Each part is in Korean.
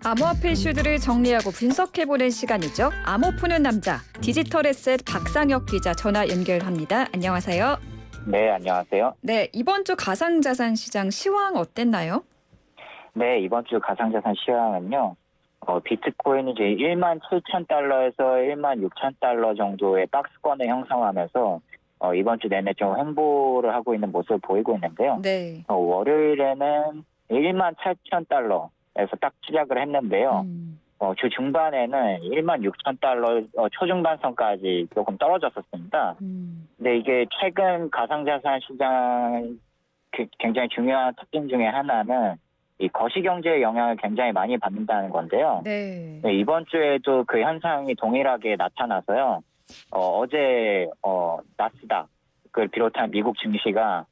암호화폐 이슈들을 정리하고 분석해보는 시간이죠. 암호 푸는 남자, 디지털 에셋 박상혁 기자 전화 연결합니다. 안녕하세요. 네, 안녕하세요. 네, 이번 주 가상자산 시장 시황 어땠나요? 네, 이번 주 가상자산 시황은요. 비트코인이 이제 1만 7천 달러에서 1만 6천 달러 정도의 박스권을 형성하면서 이번 주 내내 좀 횡보를 하고 있는 모습을 보이고 있는데요. 네. 월요일에는 1만 8천 달러에서 딱 시작을 했는데요. 주 중반에는 1만 6천 달러 초중반선까지 조금 떨어졌었습니다. 근데 이게 최근 가상자산 시장 굉장히 중요한 특징 중에 하나는 이 거시경제의 영향을 굉장히 많이 받는다는 건데요. 네. 네, 이번 주에도 그 현상이 동일하게 나타나서요. 어제 나스닥을 비롯한 미국 증시가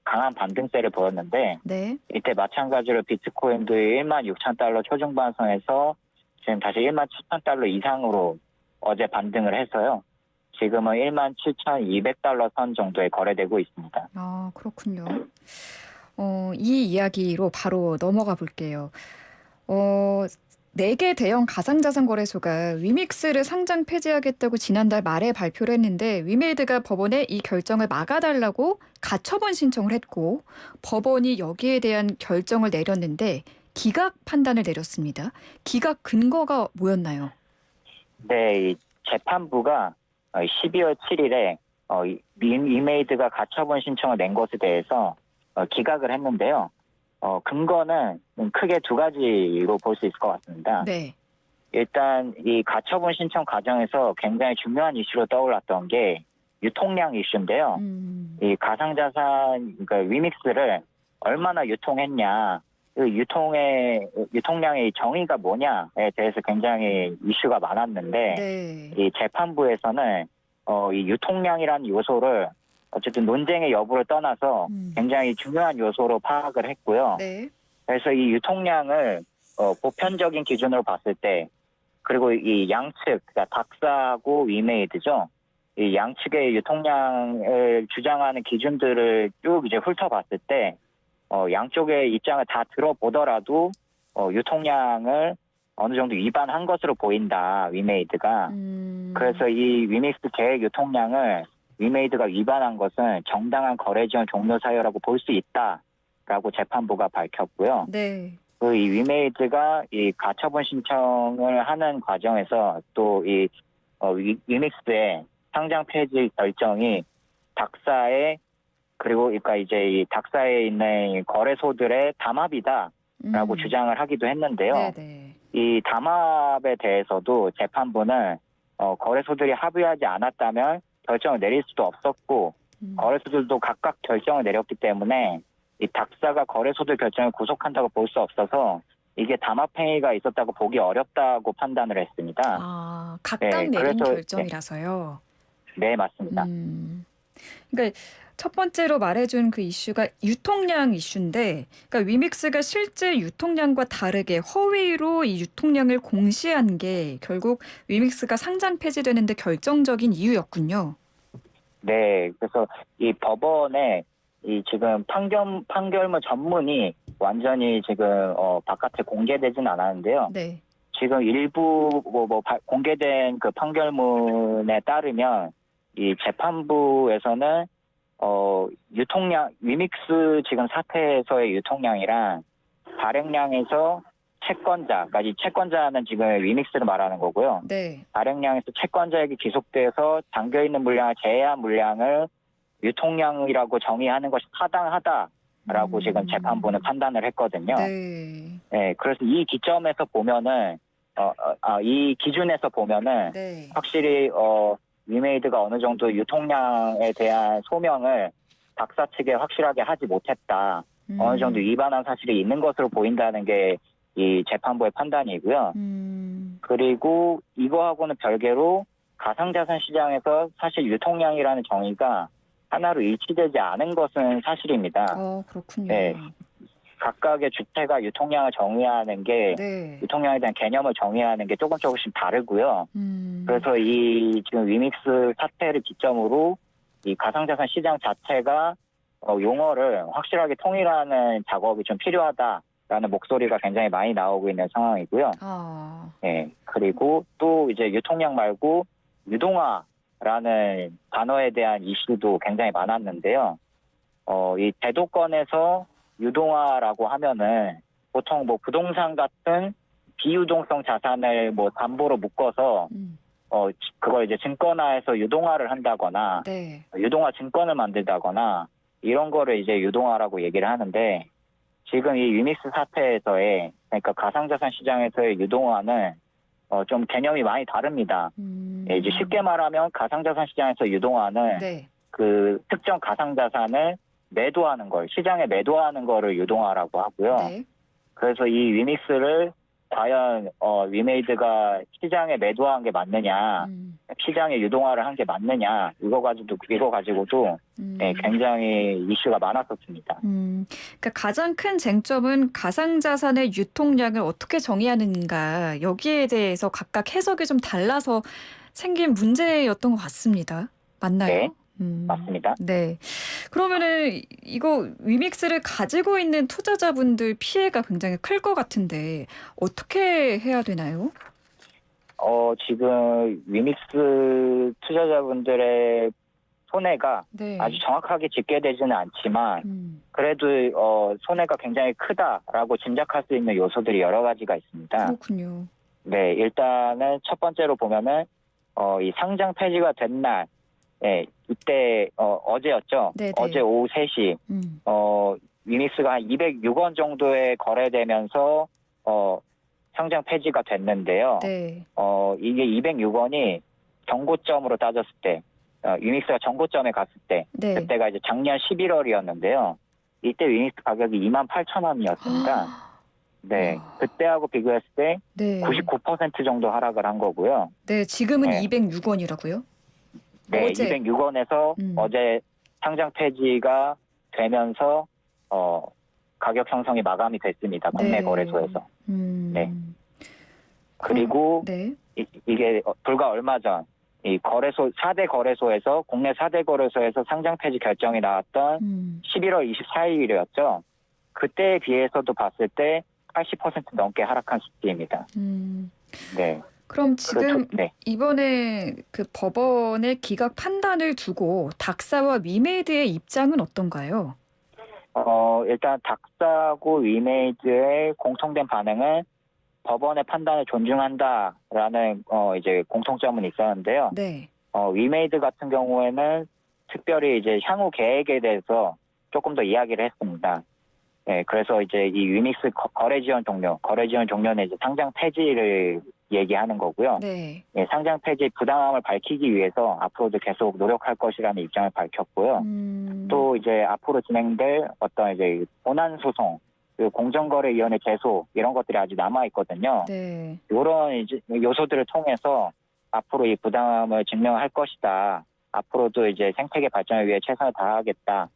강한 반등세를 보였는데 네. 이때 마찬가지로 비트코인도 1만 6천 달러 초중반선에서 지금 다시 1만 7천 달러 이상으로 어제 반등을 해서요. 지금은 1만 7,200달러 선 정도에 거래되고 있습니다. 아, 그렇군요. 이 이야기로 바로 넘어가 볼게요. 4개 대형 가상자산 거래소가 위믹스를 상장 폐지하겠다고 지난달 말에 발표를 했는데 위메이드가 법원에 이 결정을 막아달라고 가처분 신청을 했고 법원이 여기에 대한 결정을 내렸는데 기각 판단을 내렸습니다. 기각 근거가 뭐였나요? 네, 이 재판부가 12월 7일에 위메이드가 가처분 신청을 낸 것에 대해서 기각을 했는데요. 근거는 크게 두 가지로 볼 수 있을 것 같습니다. 네. 일단 이 가처분 신청 과정에서 굉장히 중요한 이슈로 떠올랐던 게 유통량 이슈인데요. 이 가상자산 그러니까 위믹스를 얼마나 유통했냐, 그 유통량의 정의가 뭐냐에 대해서 굉장히 이슈가 많았는데 네. 이 재판부에서는 이 유통량이라는 요소를 어쨌든 논쟁의 여부를 떠나서 굉장히 중요한 요소로 파악을 했고요. 네. 그래서 이 유통량을 보편적인 기준으로 봤을 때 그리고 이 양측, 그러니까 닥사하고 위메이드죠. 이 양측의 유통량을 주장하는 기준들을 쭉 이제 훑어봤을 때 양쪽의 입장을 다 들어보더라도 유통량을 어느 정도 위반한 것으로 보인다, 위메이드가. 그래서 이 위믹스 계획 유통량을 위메이드가 위반한 것은 정당한 거래 지원 종료 사유라고 볼 수 있다라고 재판부가 밝혔고요. 네. 그 이 위메이드가 이 가처분 신청을 하는 과정에서 또 이 위믹스의 상장 폐지 결정이 닥사의 그리고 그러니까 이제 이 닥사에 있는 거래소들의 담합이다라고 주장을 하기도 했는데요. 네네. 이 담합에 대해서도 재판부는 거래소들이 합의하지 않았다면 결정을 내릴 수도 없었고 거래소들도 각각 결정을 내렸기 때문에 이 닥사가 거래소들 결정을 구속한다고 볼 수 없어서 이게 담합행위가 있었다고 보기 어렵다고 판단을 했습니다. 아, 각각 네, 내린 그래서, 결정이라서요. 네, 맞습니다. 그러니까 첫 번째로 말해준 그 이슈가 유통량 이슈인데, 그러니까 위믹스가 실제 유통량과 다르게 허위로 이 유통량을 공시한 게 결국 위믹스가 상장 폐지되는데 결정적인 이유였군요. 네, 그래서 이 법원의 이 지금 판결문 전문이 완전히 지금 바깥에 공개되진 않았는데요. 네. 지금 일부 공개된 그 판결문에 따르면 이 재판부에서는 유통량 위믹스 지금 사태에서의 유통량이랑 발행량에서 채권자, 그러니까 이 채권자는 지금 위믹스를 말하는 거고요. 네. 발행량에서 채권자에게 기속돼서 담겨 있는 물량을 제외한 물량을 유통량이라고 정의하는 것이 타당하다라고 지금 재판부는 판단을 했거든요. 네. 네, 그래서 이 기점에서 보면은 이 기준에서 보면은 네. 확실히 위메이드가 어느 정도 유통량에 대한 소명을 닥사 측에 확실하게 하지 못했다. 어느 정도 위반한 사실이 있는 것으로 보인다는 게 이 재판부의 판단이고요. 그리고 이거하고는 별개로 가상자산 시장에서 사실 유통량이라는 정의가 하나로 일치되지 않은 것은 사실입니다. 그렇군요. 네. 각각의 주체가 유통량을 정의하는 게 네. 유통량에 대한 개념을 정의하는 게 조금씩 다르고요. 그래서 이 지금 위믹스 사태를 기점으로 이 가상자산 시장 자체가 용어를 확실하게 통일하는 작업이 좀 필요하다라고 라는 목소리가 굉장히 많이 나오고 있는 상황이고요. 아, 예, 그리고 또 이제 유통량 말고 유동화라는 단어에 대한 이슈도 굉장히 많았는데요. 이 제도권에서 유동화라고 하면은 보통 뭐 부동산 같은 비유동성 자산을 뭐 담보로 묶어서 그걸 이제 증권화해서 유동화를 한다거나 네. 유동화 증권을 만들다거나 이런 거를 이제 유동화라고 얘기를 하는데 지금 이 위믹스 사태에서의 그러니까 가상자산 시장에서의 유동화는 좀 개념이 많이 다릅니다. 예, 이제 쉽게 말하면 가상자산 시장에서 유동화는 네. 그 특정 가상자산을 매도하는 걸 시장에 매도하는 거를 유동화라고 하고요. 네. 그래서 이 위믹스를 과연 위메이드가 시장에 매도한 게 맞느냐, 시장에 유동화를 한 게 맞느냐 이거 가지고도 예, 굉장히 이슈가 많았었습니다. 그러니까 가장 큰 쟁점은 가상자산의 유통량을 어떻게 정의하는가 여기에 대해서 각각 해석이 좀 달라서 생긴 문제였던 것 같습니다. 맞나요? 네, 맞습니다. 네. 그러면은 이거 위믹스를 가지고 있는 투자자분들 피해가 굉장히 클 것 같은데 어떻게 해야 되나요? 지금 위믹스 투자자분들의 손해가 네. 아주 정확하게 집계되지는 않지만 그래도 손해가 굉장히 크다라고 짐작할 수 있는 요소들이 여러 가지가 있습니다. 그렇군요. 네, 일단은 첫 번째로 보면은 이 상장 폐지가 된 날, 예, 이때 어제였죠. 네네. 어제 오후 3시 위믹스가 한 206원 정도에 거래되면서 상장 폐지가 됐는데요. 네. 이게 206원이 정고점으로 따졌을 때, 위믹스가 정고점에 갔을 때, 네. 그때가 이제 작년 11월이었는데요. 이때 위믹스 가격이 28,000원이었습니다. 네, 와. 그때하고 비교했을 때 네. 99% 정도 하락을 한 거고요. 네, 지금은 네. 206원이라고요? 네, 어제. 206원에서 어제 상장 폐지가 되면서 가격 형성이 마감이 됐습니다. 국내 네. 거래소에서. 네. 그럼, 그리고 네. 이게 불과 얼마 전 이 거래소 4대 거래소에서 국내 4대 거래소에서 상장 폐지 결정이 나왔던 11월 24일이었죠. 그때에 비해서도 봤을 때 80% 넘게 하락한 수치입니다. 네. 그럼 지금 네. 이번에 그 법원의 기각 판단을 두고 닥사와 위메이드의 입장은 어떤가요? 일단 닥사하고 위메이드의 공통된 반응은 법원의 판단을 존중한다라는 이제 공통점은 있었는데요. 네. 위메이드 같은 경우에는 특별히 이제 향후 계획에 대해서 조금 더 이야기를 했습니다. 네, 그래서 이제 이 위믹스 거래 지원 종료는 이제 상장 폐지를 얘기하는 거고요. 네. 네, 상장 폐지 부당함을 밝히기 위해서 앞으로도 계속 노력할 것이라는 입장을 밝혔고요. 또 이제 앞으로 진행될 어떤 이제 본안 소송, 그 공정거래위원회 제소 이런 것들이 아직 남아 있거든요. 네. 이런 이제 요소들을 통해서 앞으로 이 부당함을 증명할 것이다. 앞으로도 이제 생태계 발전을 위해 최선을 다하겠다.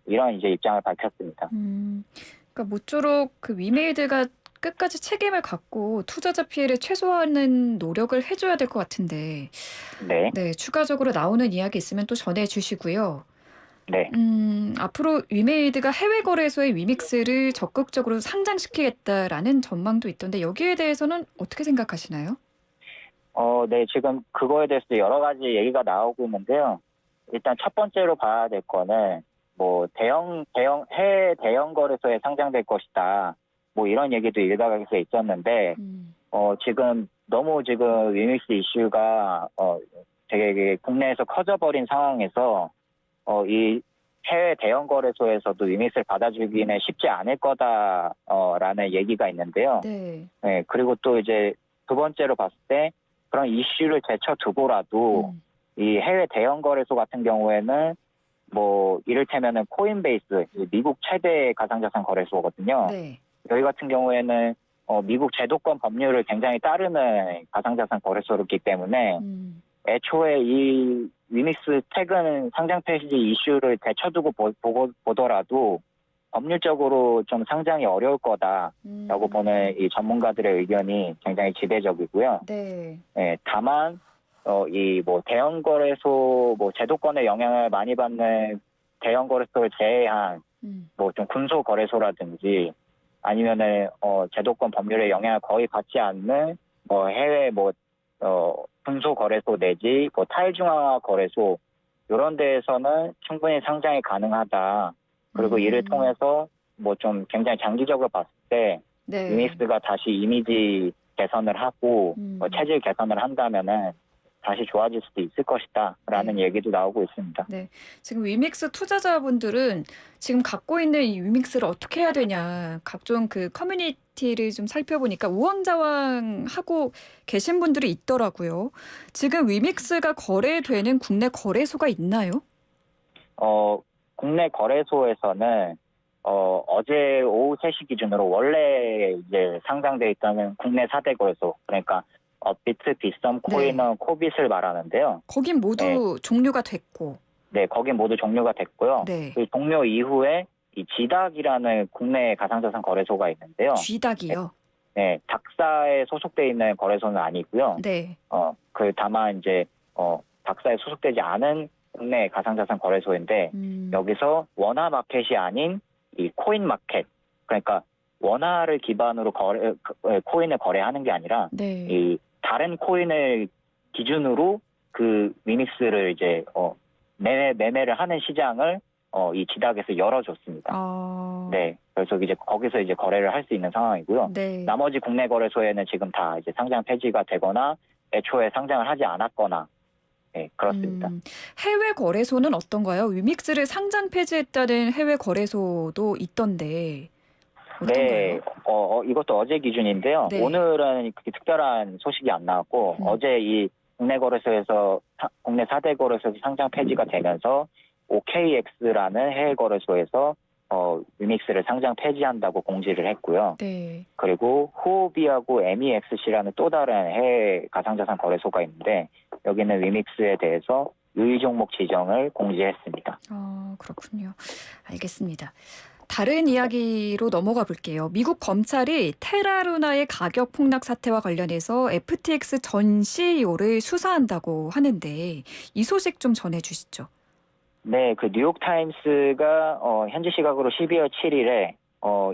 이런 이제 입장을 밝혔습니다. 그러니까 모쪼록 그 위메이드가 끝까지 책임을 갖고 투자자 피해를 최소화하는 노력을 해줘야 될 것 같은데, 네. 네, 추가적으로 나오는 이야기 있으면 또 전해주시고요. 네. 앞으로 위메이드가 해외 거래소에 위믹스를 적극적으로 상장시키겠다라는 전망도 있던데 여기에 대해서는 어떻게 생각하시나요? 네, 지금 그거에 대해서 여러 가지 얘기가 나오고 있는데요. 일단 첫 번째로 봐야 될 거는 뭐 해외 대형 거래소에 상장될 것이다. 뭐 이런 얘기도 일각에서 있었는데 지금 너무 지금 위믹스 이슈가 되게 국내에서 커져버린 상황에서 이 해외 대형 거래소에서도 위믹스를 받아주기는 쉽지 않을 거다라는 얘기가 있는데요. 네. 네, 그리고 또 이제 두 번째로 봤을 때 그런 이슈를 제쳐두고라도 이 해외 대형 거래소 같은 경우에는 뭐 이를테면은 코인베이스 미국 최대 가상자산 거래소거든요. 네. 여기 같은 경우에는 미국 제도권 법률을 굉장히 따르는 가상자산 거래소였기 때문에 애초에 이 위믹스 최근 상장 폐지 이슈를 제쳐두고 보더라도 법률적으로 좀 상장이 어려울 거다라고 보는 이 전문가들의 의견이 굉장히 지배적이고요. 네. 네, 다만 이 뭐 대형 거래소 뭐 제도권의 영향을 많이 받는 대형 거래소를 제외한 뭐 좀 군소 거래소라든지 아니면은 제도권 법률에 영향을 거의 받지 않는 해외 분소 거래소 내지 탈중앙화 거래소 이런 데에서는 충분히 상장이 가능하다. 그리고 이를 통해서 좀 굉장히 장기적으로 봤을 때 네. 위믹스가 다시 이미지 개선을 하고 체질 개선을 한다면은 다시 좋아질 수도 있을 것이다라는 얘기도 나오고 있습니다. 네. 지금 위믹스 투자자분들은 지금 갖고 있는 이 위믹스를 어떻게 해야 되냐, 각종 그 커뮤니티를 좀 살펴보니까 우왕좌왕하고 계신 분들이 있더라고요. 지금 위믹스가 거래되는 국내 거래소가 있나요? 국내 거래소에서는 어제 오후 3시 기준으로 원래 이제 상장돼 있다는 국내 4대 거래소, 그러니까 업비트, 빗썸, 코이너, 코빗을 말하는데요. 거긴 모두 종료가 됐고. 네, 거긴 모두 종료가 됐고요. 네. 그 종료 이후에 이 GDAC이라는 국내 가상자산 거래소가 있는데요. GDAC이요? 네, 닥사에 소속돼 있는 거래소는 아니고요. 네. 다만 이제 닥사에 소속되지 않은 국내 가상자산 거래소인데 여기서 원화 마켓이 아닌 이 코인 마켓, 그러니까 원화를 기반으로 코인을 거래하는 게 아니라 네. 이 다른 코인을 기준으로 그 위믹스를 이제 매매를 하는 시장을 이 지닥에서 열어줬습니다. 네, 그래서 이제 거기서 이제 거래를 할 수 있는 상황이고요. 네. 나머지 국내 거래소에는 지금 다 이제 상장 폐지가 되거나 애초에 상장을 하지 않았거나, 네, 그렇습니다. 해외 거래소는 어떤가요? 위믹스를 상장 폐지했다는 해외 거래소도 있던데 어떤가요? 네, 이것도 어제 기준인데요. 네. 오늘은 그렇게 특별한 소식이 안 나왔고 어제 이 국내 거래소에서 국내 4대 거래소에서 상장 폐지가 되면서 OKX라는 해외 거래소에서 위믹스를 상장 폐지한다고 공지를 했고요. 네. 그리고 후오비하고 MEXC라는 또 다른 해외 가상자산 거래소가 있는데 여기는 위믹스에 대해서 유의 종목 지정을 공지했습니다. 그렇군요. 알겠습니다. 다른 이야기로 넘어가 볼게요. 미국 검찰이 테라루나의 가격 폭락 사태와 관련해서 FTX 전 CEO를 수사한다고 하는데 이 소식 좀 전해주시죠. 네, 그 뉴욕타임스가 현지 시각으로 12월 7일에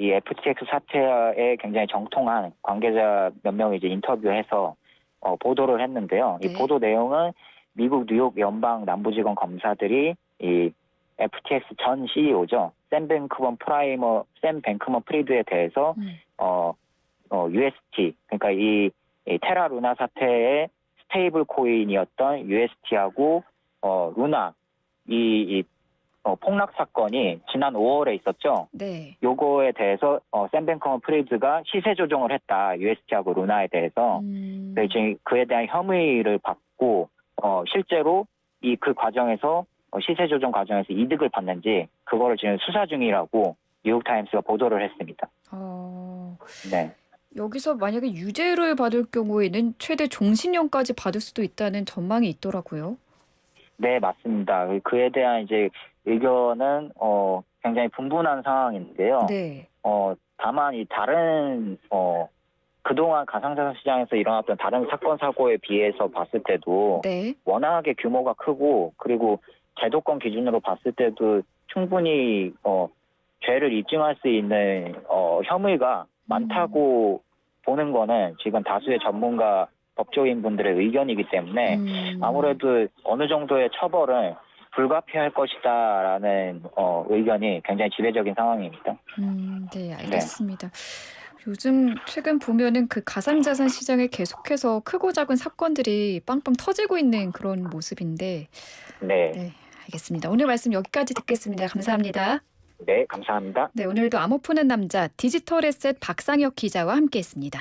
이 FTX 사태에 굉장히 정통한 관계자 몇 명을 이제 인터뷰해서 보도를 했는데요. 네. 이 보도 내용은 미국 뉴욕 연방 남부지검 검사들이 이 FTX 전 CEO죠. 샘 뱅크먼 프리드에 대해서 UST, 그러니까 이 테라 루나 사태의 스테이블 코인이었던 UST하고 루나 이 폭락 사건이 지난 5월에 있었죠. 네. 요거에 대해서 샘 뱅크먼 프리드가 시세 조정을 했다. UST하고 루나에 대해서. 그래서 지금 그에 대한 혐의를 받고 실제로 그 과정에서 시세 조정 과정에서 이득을 받는지 그거를 지금 수사 중이라고 뉴욕타임스가 보도를 했습니다. 네. 여기서 만약에 유죄를 받을 경우에는 최대 종신형까지 받을 수도 있다는 전망이 있더라고요. 네, 맞습니다. 그에 대한 이제 의견은 굉장히 분분한 상황인데요. 네. 다만 이 다른 그동안 가상자산 시장에서 일어났던 다른 사건 사고에 비해서 봤을 때도 네. 워낙에 규모가 크고 그리고 제도권 기준으로 봤을 때도 충분히 죄를 입증할 수 있는 혐의가 많다고 보는 거는 지금 다수의 전문가 법조인 분들의 의견이기 때문에 아무래도 어느 정도의 처벌은 불가피할 것이다라는 의견이 굉장히 지배적인 상황입니다. 네, 알겠습니다. 요즘 최근 보면은 그 가상자산 시장에 계속해서 크고 작은 사건들이 빵빵 터지고 있는 그런 모습인데, 네. 네, 알겠습니다. 오늘 말씀 여기까지 듣겠습니다. 감사합니다. 네, 감사합니다. 네, 오늘도 암호 푸는 남자 디지털 에셋 박상혁 기자와 함께했습니다.